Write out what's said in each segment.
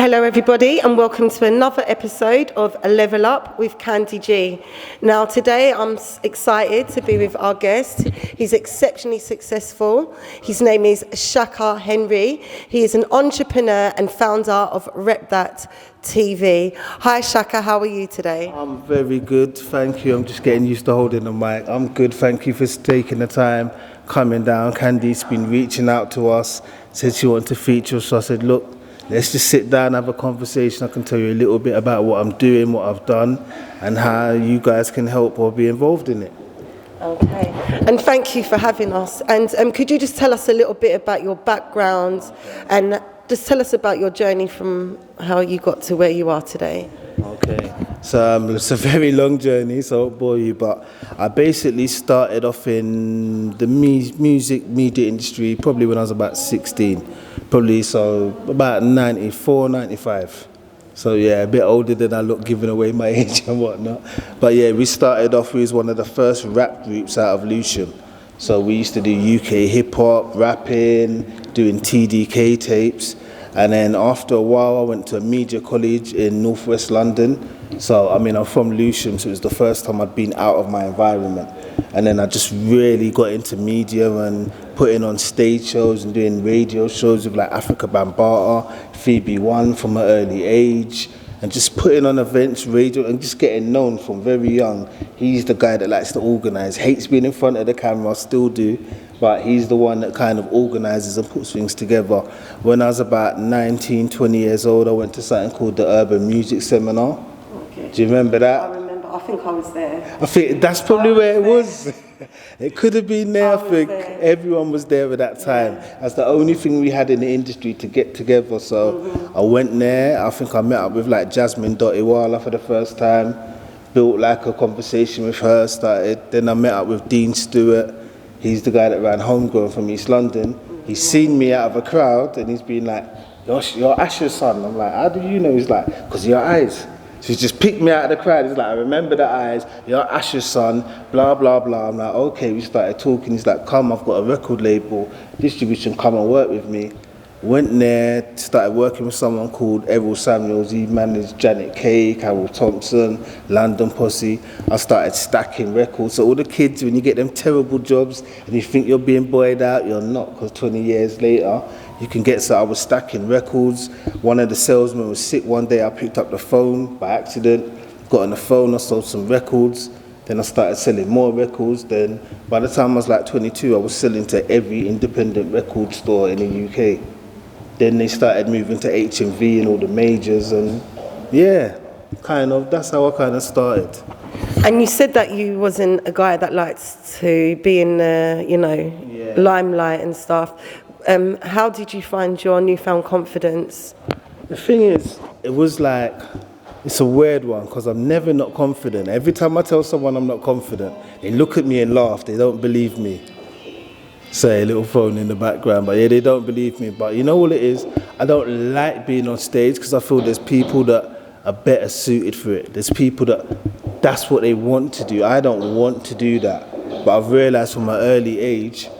Hello everybody and welcome to another episode of A Level Up with Candi G. Now today I'm excited to be with our guest. He's exceptionally successful. His name is Shaka Henry. He is an entrepreneur and founder of Rep That TV. Hi Shaka, how are you today? I'm very good, thank you. I'm just getting used to holding the mic. I'm good, thank you for taking the time, coming down. Candi's been reaching out to us, said she wanted to feature, so I said, look, let's just sit down, have a conversation. I can tell you a little bit about what I'm doing, what I've done, and how you guys can help or be involved in it. Okay, and thank you for having us. And could you just tell us a little bit about your background and just tell us about your journey from how you got to where you are today? Okay, so it's a very long journey, so I won't bore you, but I basically started off in the music media industry probably when I was about 16. Probably so about 94, 95. So yeah, a bit older than I look, giving away my age and whatnot. But yeah, we started off, we was one of the first rap groups out of Lewisham. So we used to do UK hip hop, rapping, doing TDK tapes. And then after a while I went to a media college in northwest London. So I mean, I'm from Lewisham, so it was the first time I'd been out of my environment. And then I just really got into media and putting on stage shows and doing radio shows with like Africa Bambaataa, Phoebe One from an early age, and just putting on events, radio, and just getting known from very young. He's the guy that likes to organise, hates being in front of the camera, still do, but he's the one that kind of organises and puts things together. When I was about 19, 20 years old, I went to something called the Urban Music Seminar. Okay. Do you remember that? I remember. I think I was there. I think that's probably where it was. It could have been there. I think everyone was there at that time. Yeah. That's the only thing we had in the industry to get together. So I went there. I think I met up with like Jasmine Dotiwala for the first time. Built like a conversation with her. Started. Then I met up with Dean Stewart. He's the guy that ran Homegrown from East London. He's seen me out of a crowd and he's been like, "You're Asher's son." I'm like, "How do you know?" He's like, "Because of your eyes." So he just picked me out of the crowd. He's like, "I remember the eyes, you're Asher's son, blah, blah, blah." I'm like, okay, we started talking. He's like, "Come, I've got a record label, distribution, come and work with me." Went there, started working with someone called Errol Samuels. He managed Janet Kay, Carol Thompson, London Posse. I started stacking records. So all the kids, when you get them terrible jobs and you think you're being buoyed out, you're not, because 20 years later, you can get, so I was stacking records. One of the salesmen was sick one day. I picked up the phone by accident, got on the phone, I sold some records. Then I started selling more records. Then by the time I was like 22, I was selling to every independent record store in the UK. Then they started moving to HMV and all the majors, and yeah, kind of, that's how I kind of started. And you said that you wasn't a guy that likes to be in the, limelight and stuff. How did you find your newfound confidence? The thing is, it was like, it's a weird one because I'm never not confident. Every time I tell someone I'm not confident, they look at me and laugh. They don't believe me. Say a little phone in the background, but yeah, they don't believe me. But you know what it is? I don't like being on stage because I feel there's people that are better suited for it. There's people that's what they want to do. I don't want to do that. But I've realised from my early age,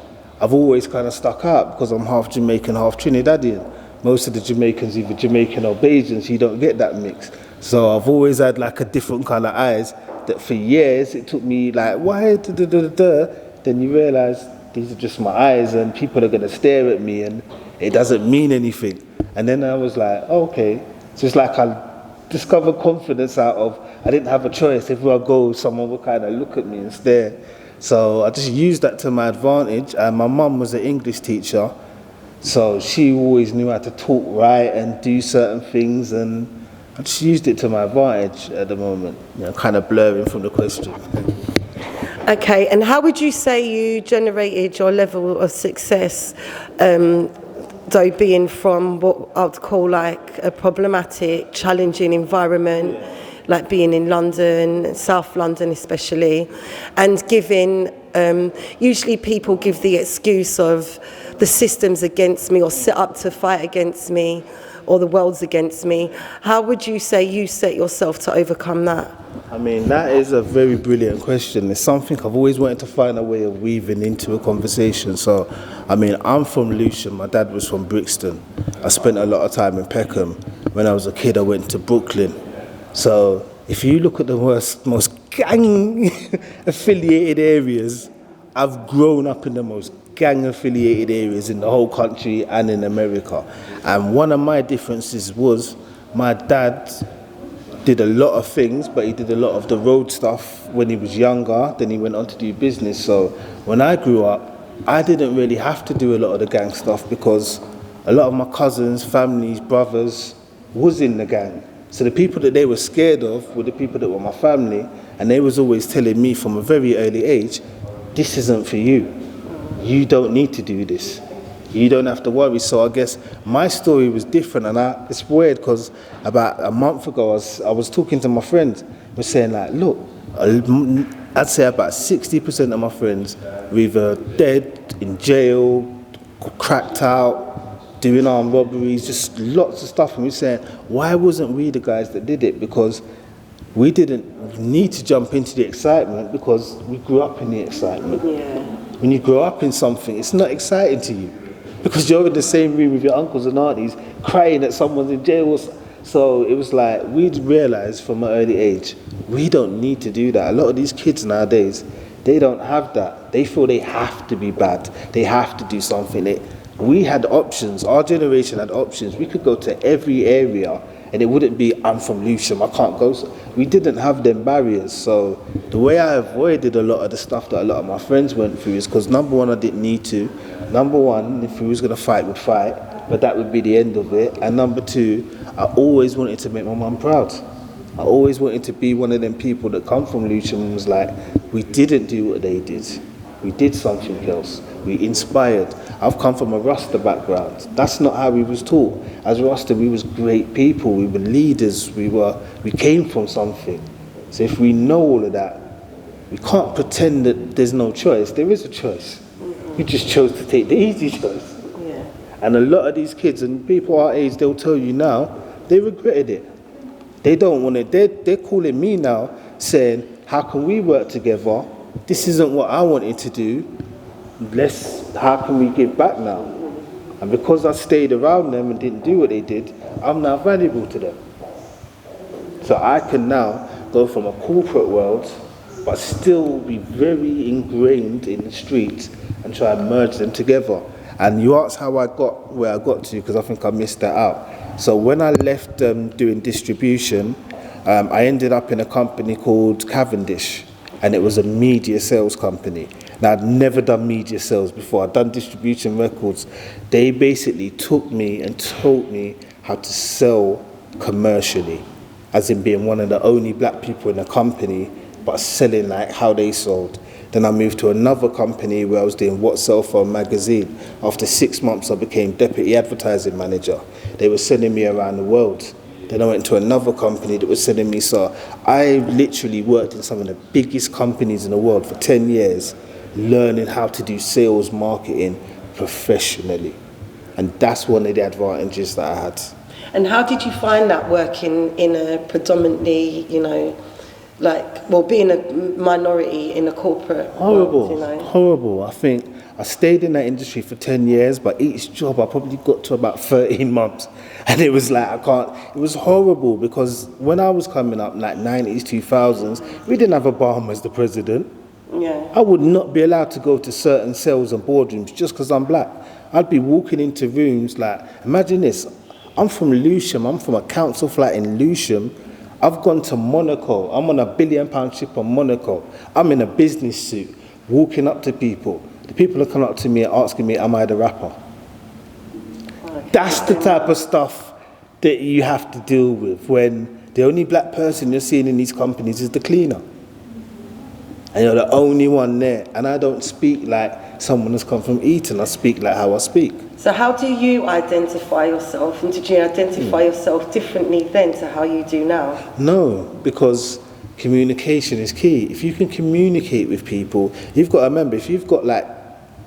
I've always kind of stuck out because I'm half Jamaican, half Trinidadian. Most of the Jamaicans either Jamaican or Bajan, so you don't get that mix. So I've always had like a different colour eyes that for years it took me like, why Then you realise these are just my eyes and people are going to stare at me and it doesn't mean anything. And then I was like, oh, okay. So it's like I discovered confidence out of, I didn't have a choice. Everywhere I go, someone would kind of look at me and stare. So I just used that to my advantage. And my mum was an English teacher, so she always knew how to talk right and do certain things, and I just used it to my advantage at the moment. Kind of blurring from the question. Okay, and how would you say you generated your level of success, though being from what I'd call like a problematic, challenging environment, like being in London, South London especially, and giving, usually people give the excuse of the system's against me or set up to fight against me, or the world's against me. How would you say you set yourself to overcome that? I mean, that is a very brilliant question. It's something I've always wanted to find a way of weaving into a conversation. So, I mean, I'm from Lewisham. My dad was from Brixton. I spent a lot of time in Peckham. When I was a kid, I went to Brooklyn. So, if you look at the most gang-affiliated areas, I've grown up in the most gang-affiliated areas in the whole country and in America. And one of my differences was my dad did a lot of things, but he did a lot of the road stuff when he was younger. Then he went on to do business. So when I grew up, I didn't really have to do a lot of the gang stuff because a lot of my cousins, families, brothers was in the gang. So the people that they were scared of were the people that were my family, and they was always telling me from a very early age, this isn't for you. You don't need to do this. You don't have to worry. So I guess my story was different, and it's weird because about a month ago I was talking to my friends. We're saying like, look, I'd say about 60% of my friends were either dead, in jail, cracked out, doing armed robberies, just lots of stuff. And we're saying, why wasn't we the guys that did it? Because we didn't need to jump into the excitement because we grew up in the excitement. Yeah. When you grow up in something, it's not exciting to you because you're in the same room with your uncles and aunties crying that someone's in jail. So it was like we'd realised from an early age, we don't need to do that. A lot of these kids nowadays, they don't have that. They feel they have to be bad. They have to do something. We had options. Our generation had options. We could go to every area and it wouldn't be, I'm from Lewisham, I can't go. We didn't have them barriers. So the way I avoided a lot of the stuff that a lot of my friends went through is because number one, I didn't need to. Number one, if we was going to fight, we'd fight, but that would be the end of it. And number two, I always wanted to make my mum proud. I always wanted to be one of them people that come from Lewisham and was like, we didn't do what they did. We did something else. We inspired. I've come from a Rasta background. That's not how we was taught. As Rasta, we was great people. We were leaders. We came from something. So if we know all of that, we can't pretend that there's no choice. There is a choice. We just chose to take the easy choice. Yeah. And a lot of these kids and people our age, they'll tell you now, they regretted it. They don't want it. They're calling me now saying, how can we work together? This isn't what I wanted to do. How can we give back now? And because I stayed around them and didn't do what they did, I'm now valuable to them. So I can now go from a corporate world, but still be very ingrained in the streets and try and merge them together. And you asked how I got where I got to, because I think I missed that out. So when I left doing distribution, I ended up in a company called Cavendish, and it was a media sales company. Now, I'd never done media sales before. I'd done distribution records. They basically took me and taught me how to sell commercially, as in being one of the only black people in the company, but selling like how they sold. Then I moved to another company where I was doing What Sell Phone magazine. After 6 months, I became deputy advertising manager. They were sending me around the world. Then I went to another company that was sending me. So I literally worked in some of the biggest companies in the world for 10 years, learning how to do sales marketing professionally. And that's one of the advantages that I had. And how did you find that working in a predominantly, being a minority in a corporate Horrible, world, horrible. I think I stayed in that industry for 10 years, but each job I probably got to about 13 months. And it was like, it was horrible because when I was coming up, like 90s, 2000s, we didn't have Obama as the president. Yeah. I would not be allowed to go to certain cells and boardrooms just because I'm black. I'd be walking into rooms like, imagine this, I'm from Lewisham, I'm from a council flat in Lewisham. I've gone to Monaco, I'm on a £1 billion ship on Monaco. I'm in a business suit, walking up to people. The people are coming up to me and asking me, am I the rapper? That's the type of stuff that you have to deal with when the only black person you're seeing in these companies is the cleaner. And you're the only one there. And I don't speak like someone who's come from Eton. I speak like how I speak. So how do you identify yourself? And did you identify yourself differently then to how you do now? No, because communication is key. If you can communicate with people, you've got to remember, if you've got like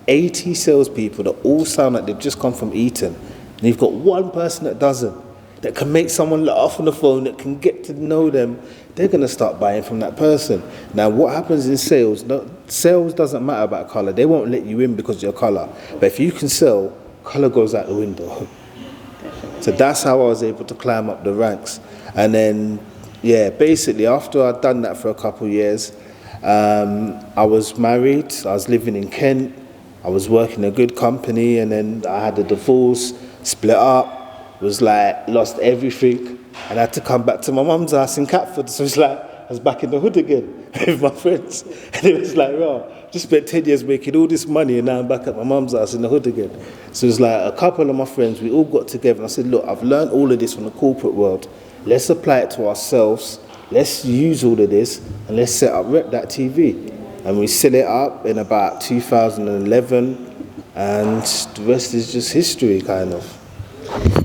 80 salespeople that all sound like they've just come from Eton, and you've got one person that doesn't, that can make someone laugh on the phone, that can get to know them, they're going to start buying from that person. Now, what happens in sales, sales doesn't matter about colour. They won't let you in because of your colour. But if you can sell, colour goes out the window. So that's how I was able to climb up the ranks. And then, yeah, basically after I'd done that for a couple of years, I was married, I was living in Kent, I was working in a good company, and then I had a divorce, split up, was like, lost everything, and I had to come back to my mum's house in Catford. So it's like, I was back in the hood again with my friends. And it was like, oh, just spent 10 years making all this money, and now I'm back at my mum's house in the hood again. So it was like a couple of my friends, we all got together, and I said, look, I've learned all of this from the corporate world. Let's apply it to ourselves. Let's use all of this, and let's set up Rep.TV. And we set it up in about 2011, and the rest is just history, kind of.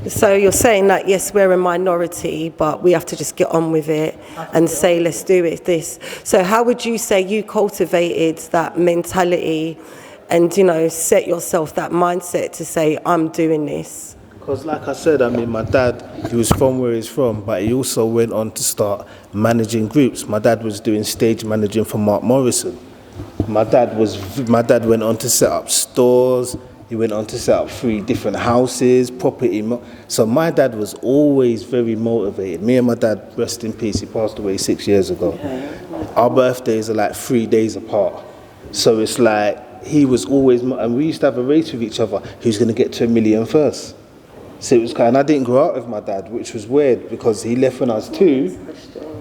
So you're saying that, yes, we're a minority, but we have to just get on with it and say, let's do it, this. So how would you say you cultivated that mentality and, you know, set yourself that mindset to say, I'm doing this? Because like I said, I mean, my dad, he was from where he's from, but he also went on to start managing groups. My dad was doing stage managing for Mark Morrison. My dad went on to set up stores. He went on to set up 3 different houses, property. So my dad was always very motivated. Me and my dad, rest in peace, he passed away 6 years ago. Okay. Our birthdays are like 3 days apart. So it's like, he was always, and we used to have a race with each other, who's going to get to 1 million first. So it was kind of, I didn't grow up with my dad, which was weird because he left when I was 2.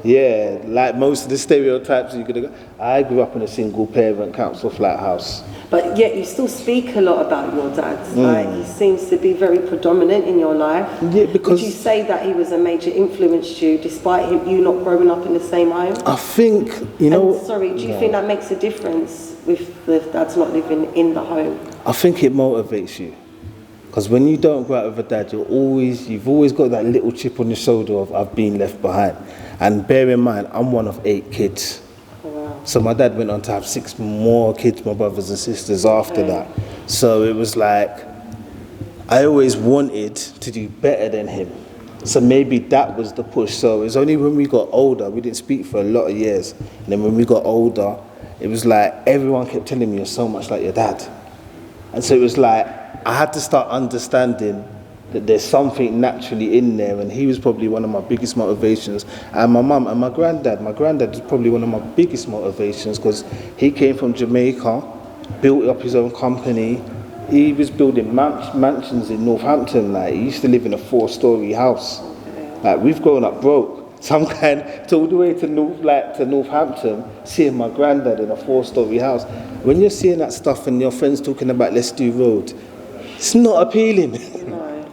Yeah, like most of the stereotypes you're gonna go. I grew up in a single parent council flat house. But yet you still speak a lot about your dad. Like, he seems to be very predominant in your life. Yeah, because would you say that he was a major influence to you, despite you not growing up in the same home? I think, you know. And, sorry, do you think that makes a difference with the dad's not living in the home? I think it motivates you. Because when you don't grow up with a dad, you've always got that little chip on your shoulder of I've been left behind. And bear in mind, I'm one of 8 kids. Oh, wow. So my dad went on to have 6 more kids, my brothers and sisters after that. So it was like, I always wanted to do better than him. So maybe that was the push. So it was only when we got older, we didn't speak for a lot of years. And then when we got older, it was like everyone kept telling me you're so much like your dad. And so it was like, I had to start understanding that there's something naturally in there, and he was probably one of my biggest motivations. And my mum and my granddad was probably one of my biggest motivations because he came from Jamaica, built up his own company. He was building mansions in Northampton. Like, he used to live in a 4-story house. Like, we've grown up broke. Some kind to all the way to Northampton, seeing my granddad in a 4-story house. When you're seeing that stuff and your friends talking about let's do road, it's not appealing. No.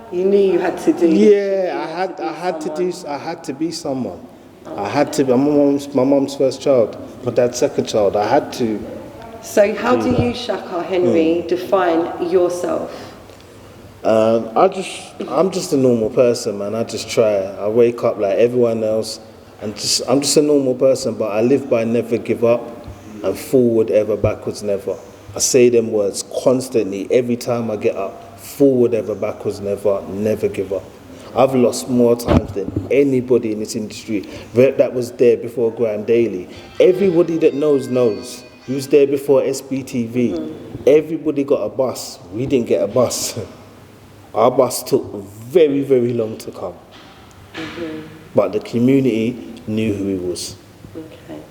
You knew you had to do. Yeah, I had to be someone. I had to be. I'm my mom's first child, my dad's second child. I had to. So how do you, Shaka Henry, define yourself? I'm just a normal person, man. I just try. I wake up like everyone else, and I'm just a normal person. But I live by never give up, and forward ever, backwards never. I say them words constantly every time I get up. Forward ever, backwards never, never give up. I've lost more times than anybody in this industry that was there before Graham Daly. Everybody that knows. He was there before SBTV. Everybody got a bus. We didn't get a bus. Our bus took very, very long to come. But the community knew who he was. Okay.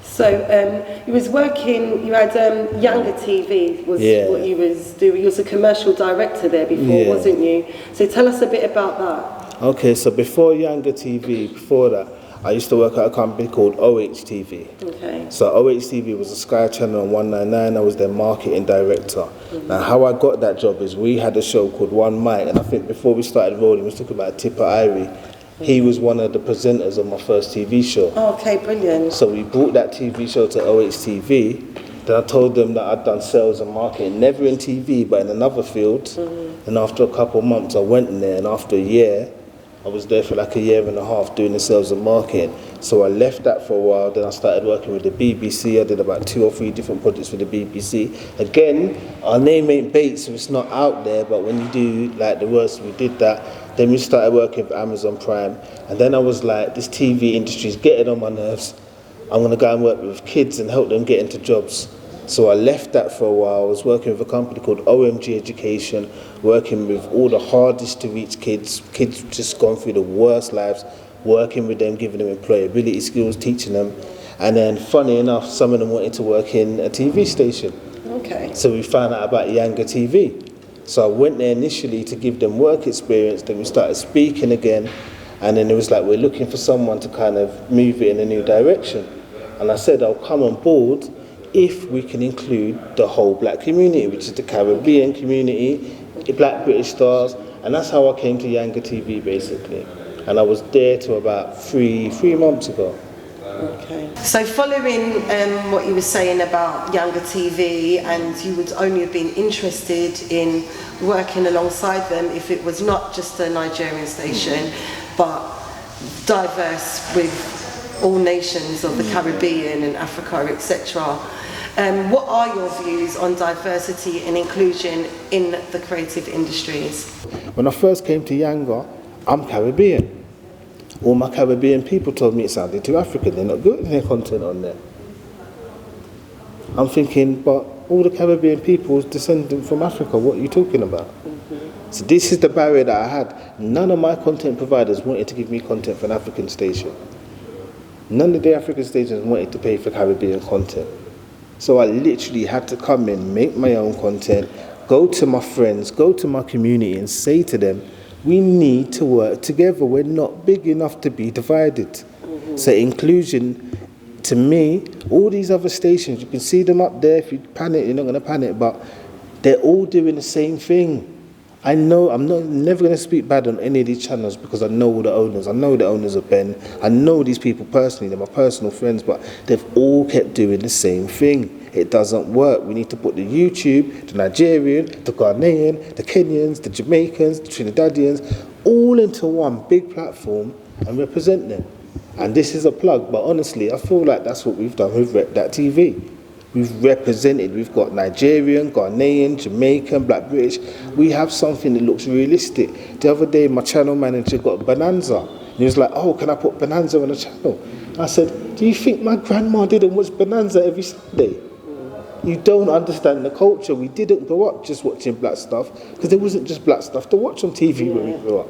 So you was working, you had Younger TV was what you was doing. You was a commercial director there before, wasn't you? So tell us a bit about that. Okay, so before Younger TV, before that, I used to work at a company called OHTV. Okay. So OHTV was a Sky Channel on 199. I was their marketing director. Now, how I got that job is we had a show called One Mic, and I think before we started rolling, we was talking about Tipper Irie. He was one of the presenters of my first TV show. Oh, okay, brilliant. So we brought that TV show to OHTV. Then I told them that I'd done sales and marketing, never in TV, but in another field. And after a couple of months, I went in there, and after a year, I was there for like a year and a half doing the sales and marketing. So I left that for a while, then I started working with the BBC. I did about 2 or 3 different projects with the BBC. Again, our name ain't Bates, so it's not out there, but when you do like the worst, we did that. Then we started working with Amazon Prime, and then I was like, this TV industry is getting on my nerves. I'm gonna go and work with kids and help them get into jobs. So I left that for a while. I was working with a company called OMG Education, working with all the hardest to reach kids just gone through the worst lives, working with them, giving them employability skills, teaching them. And then, funny enough, some of them wanted to work in a TV station. Okay. So we found out about Younger TV. So I went there initially to give them work experience, then we started speaking again, and then it was like, we're looking for someone to kind of move it in a new direction. And I said, I'll come on board if we can include the whole black community, which is the Caribbean community, the black British stars, and that's how I came to Younger TV, basically. And I was there till about three months ago. Okay. So following what you were saying about Younger TV, and you would only have been interested in working alongside them if it was not just a Nigerian station, but diverse with all nations of the Caribbean and Africa, etc. What are your views on diversity and inclusion in the creative industries? When I first came to Younger, I'm Caribbean. All my Caribbean people told me it sounded too African, they're not good in their content on there. I'm thinking, but all the Caribbean people is descendant from Africa, what are you talking about? So this is the barrier that I had. None of my content providers wanted to give me content for an African station. None of the African stations wanted to pay for Caribbean content. So I literally had to come in, make my own content, go to my friends, go to my community and say to them, we need to work together. We're not big enough to be divided. So inclusion, to me, all these other stations, you can see them up there. If you panic, you're not going to panic, but they're all doing the same thing. I know, I'm never going to speak bad on any of these channels because I know all the owners. I know the owners of Ben. I know these people personally. They're my personal friends, but they've all kept doing the same thing. It doesn't work. We need to put the YouTube, the Nigerian, the Ghanaian, the Kenyans, the Jamaicans, the Trinidadians, all into one big platform and represent them. And this is a plug, but honestly, I feel like that's what we've done with Rep That TV. We've represented, we've got Nigerian, Ghanaian, Jamaican, Black British. We have something that looks realistic. The other day, my channel manager got Bonanza. And he was like, oh, can I put Bonanza on the channel? I said, do you think my grandma didn't watch Bonanza every Sunday? You don't understand the culture. We didn't grow up just watching black stuff because there wasn't just black stuff to watch on TV when we grew up.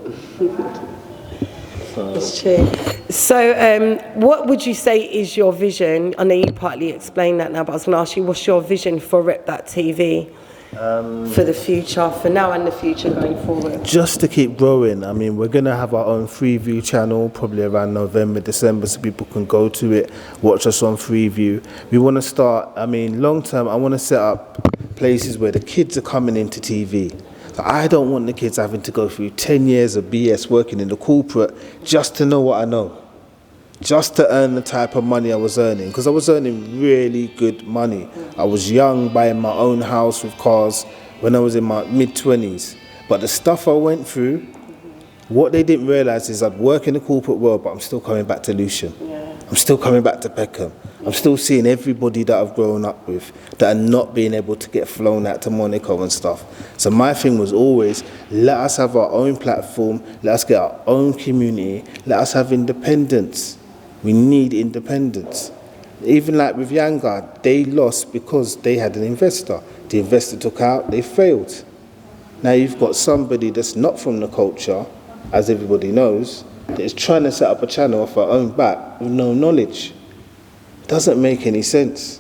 That's true. So what would you say is your vision? I know you partly explained that now, but I was going to ask you, what's your vision for Rep That TV for the future, for now and the future going forward? Just to keep growing. I mean, we're going to have our own Freeview channel probably around November, December, so people can go to it, watch us on Freeview. We want to start, I mean, long term, I want to set up places where the kids are coming into TV. I don't want the kids having to go through 10 years of BS working in the corporate just to know what I know, just to earn the type of money I was earning, because I was earning really good money. I was young, buying my own house with cars when I was in my mid-20s. But the stuff I went through, what they didn't realise is I'd work in the corporate world, but I'm still coming back to Lucian. I'm still coming back to Peckham. I'm still seeing everybody that I've grown up with that are not being able to get flown out to Monaco and stuff. So my thing was always, let us have our own platform, let us get our own community, let us have independence. We need independence. Even like with Younger, they lost because they had an investor. The investor took out, they failed. Now you've got somebody that's not from the culture, as everybody knows, that is trying to set up a channel off her own back with no knowledge. Doesn't make any sense.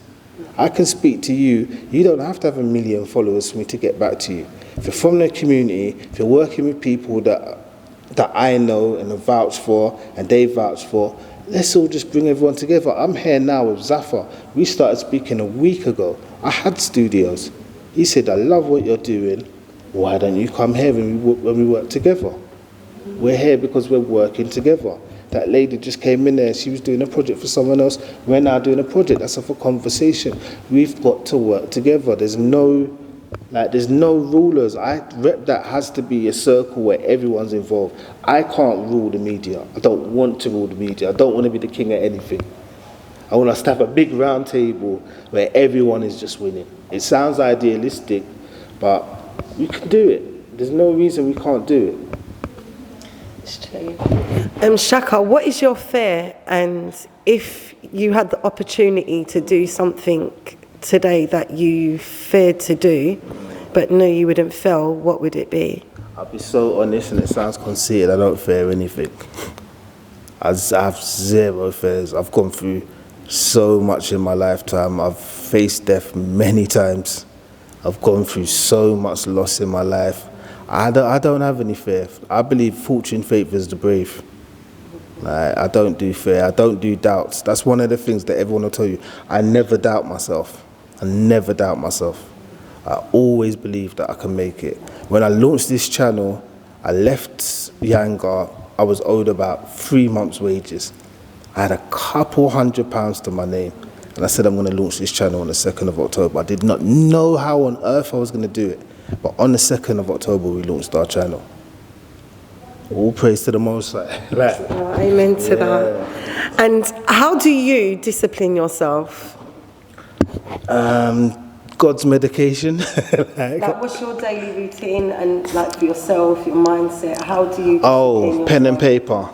I can speak to you. You don't have to have 1 million followers for me to get back to you. If you're from the community, if you're working with people that I know and vouch for and they vouch for, let's all just bring everyone together. I'm here now with Zafar. We started speaking a week ago. I had studios. He said, I love what you're doing. Why don't you come here when we work together? We're here because we're working together. That lady just came in there, she was doing a project for someone else. We're now doing a project, that's up for conversation. We've got to work together. There's no Like, there's no rulers. Rep that has to be a circle where everyone's involved. I can't rule the media. I don't want to rule the media. I don't want to be the king of anything. I want us to have a big round table where everyone is just winning. It sounds idealistic, but we can do it. There's no reason we can't do it. It's true. Shaka, what is your fear? And if you had the opportunity to do something today that you feared to do, but knew you wouldn't fail, what would it be? I'll be so honest, and it sounds conceited, I don't fear anything. I have zero fears. I've gone through so much in my lifetime. I've faced death many times. I've gone through so much loss in my life. I don't have any fear. I believe fortune favours the brave. Like, I don't do fear. I don't do doubts. That's one of the things that everyone will tell you. I never doubt myself. I never doubt myself. I always believe that I can make it. When I launched this channel, I left Yanga. I was owed about 3 months' wages. I had a couple £100 to my name, and I said I'm going to launch this channel on the 2nd of October. I did not know how on earth I was going to do it, but on the 2nd of October we launched our channel. All praise to the Most High. Amen to that. And how do you discipline yourself? God's medication. Like, what's your daily routine, and like for yourself, your mindset? How do you? Oh, pen and paper.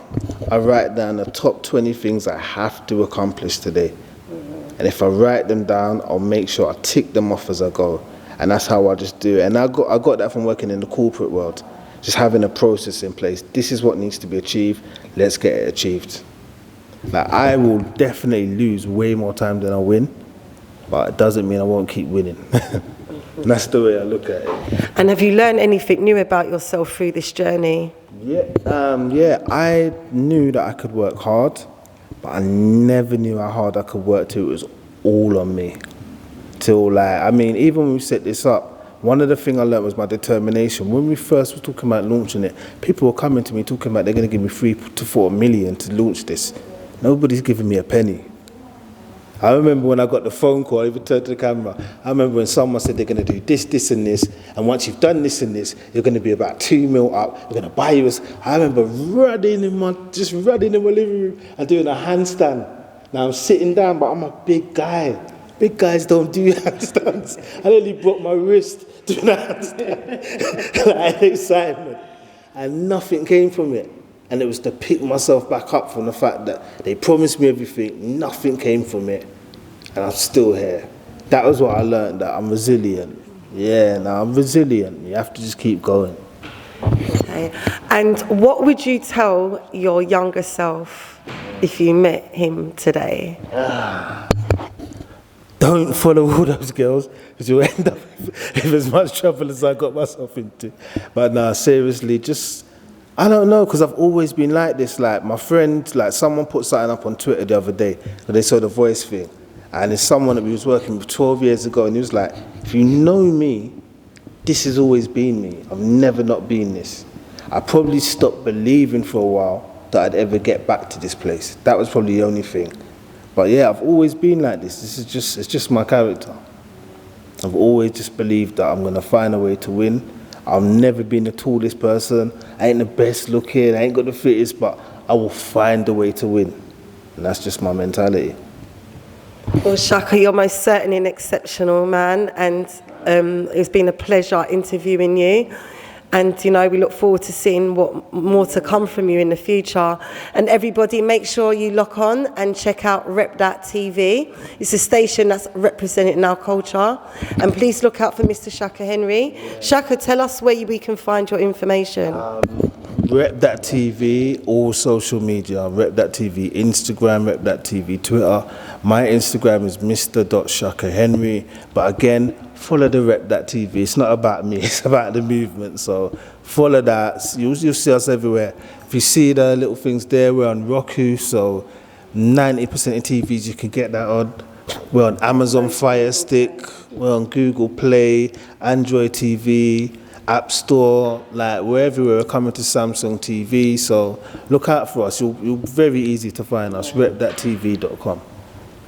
I write down the top 20 things I have to accomplish today. And if I write them down, I'll make sure I tick them off as I go. And that's how I just do it. And I got that from working in the corporate world. Just having a process in place. This is what needs to be achieved. Let's get it achieved. Like, I will definitely lose way more time than I win, but it doesn't mean I won't keep winning. That's the way I look at it. And have you learned anything new about yourself through this journey? Yeah, I knew that I could work hard, but I never knew how hard I could work till it was all on me. Till, like, I mean, even when we set this up, one of the things I learned was my determination. When we first were talking about launching it, people were coming to me talking about they're going to give me 3 to 4 million to launch this. Nobody's giving me a penny. I remember when I got the phone call, I even turned to the camera. I remember when someone said they're going to do this, this, and this, and once you've done this and this, you're going to be about 2 mil up. We're going to buy you. I remember running in my living room and doing a handstand. Now I'm sitting down, but I'm a big guy. Big guys don't do handstands. I nearly broke my wrist doing a handstand. Like, excitement, and nothing came from it. And it was to pick myself back up from the fact that they promised me everything, nothing came from it, and I'm still here. That was what I learned, that I'm resilient. Yeah, now I'm resilient. You have to just keep going. Okay. And what would you tell your younger self if you met him today? Don't follow all those girls, because you'll end up with as much trouble as I got myself into. But no, seriously, just, I don't know, because I've always been like this. Like, my friend, like, someone put something up on Twitter the other day, because they saw the voice thing. And it's someone that we was working with 12 years ago, and he was like, if you know me, this has always been me. I've never not been this. I probably stopped believing for a while that I'd ever get back to this place. That was probably the only thing. But yeah, I've always been like this. It's just my character. I've always just believed that I'm going to find a way to win. I've never been the tallest person. I ain't the best looking. I ain't got the fittest, but I will find a way to win. And that's just my mentality. Well, Shaka, you're most certainly an exceptional man, and it's been a pleasure interviewing you. And, you know, we look forward to seeing what more to come from you in the future. And everybody, make sure you lock on and check out Rep That TV. It's a station that's representing our culture. And please look out for Mr. Shaka Henry. Shaka, tell us where we can find your information. Rep That TV, all social media. Rep That TV, Instagram, Rep That TV, Twitter. My Instagram is Mr.ShakaHenry. But again, follow the Rep That TV. It's not about me, it's about the movement. So follow that. You'll see us everywhere. If you see the little things there, we're on Roku. So 90% of TVs you can get that on. We're on Amazon Fire Stick. We're on Google Play, Android TV, App Store. Like, we're everywhere. We're coming to Samsung TV. So look out for us. You're very easy to find us. RepThatTV.com.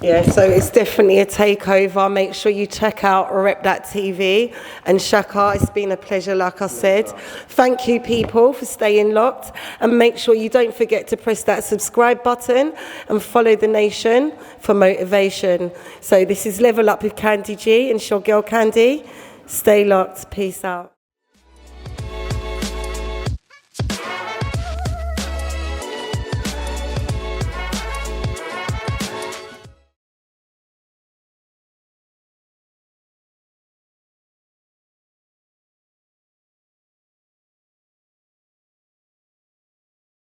Yeah, so it's definitely a takeover. Make sure you check out Rep That TV. And Shaka, it's been a pleasure, like I said. Thank you, people, for staying locked. And make sure you don't forget to press that subscribe button and follow the nation for motivation. So this is Level Up with Candi G and it's your girl Candi. Stay locked. Peace out.